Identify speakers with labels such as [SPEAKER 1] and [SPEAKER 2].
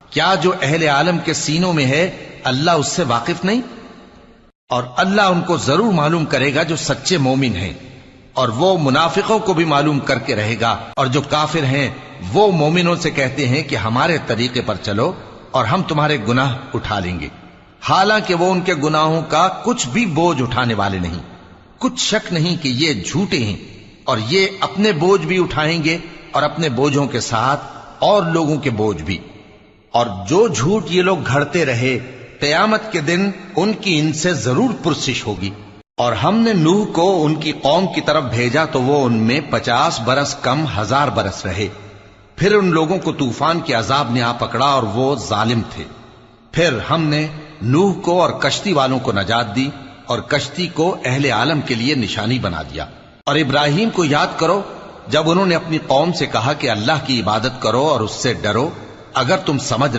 [SPEAKER 1] کیا جو اہل عالم کے سینوں میں ہے اللہ اس سے واقف نہیں؟ اور اللہ ان کو ضرور معلوم کرے گا جو سچے مومن ہیں، اور وہ منافقوں کو بھی معلوم کر کے رہے گا، اور جو کافر ہیں وہ مومنوں سے کہتے ہیں کہ ہمارے طریقے پر چلو اور ہم تمہارے گناہ اٹھا لیں گے، حالانکہ وہ ان کے گناہوں کا کچھ بھی بوجھ اٹھانے والے نہیں۔ کچھ شک نہیں کہ یہ جھوٹے ہیں، اور یہ اپنے بوجھ بھی اٹھائیں گے اور اپنے بوجھوں کے ساتھ اور لوگوں کے بوجھ بھی۔ اور جو جھوٹ یہ لوگ گھڑتے رہے، قیامت کے دن ان کی ان سے ضرور پرسش ہوگی۔ اور ہم نے نوح کو ان کی قوم کی طرف بھیجا تو وہ ان میں 50 برس کم 1000 برس رہے، پھر ان لوگوں کو طوفان کے عذاب نے آ پکڑا اور وہ ظالم تھے۔ پھر ہم نے نوح کو اور کشتی والوں کو نجات دی، اور کشتی کو اہل عالم کے لیے نشانی بنا دیا۔ اور ابراہیم کو یاد کرو جب انہوں نے اپنی قوم سے کہا کہ اللہ کی عبادت کرو اور اس سے ڈرو، اگر تم سمجھ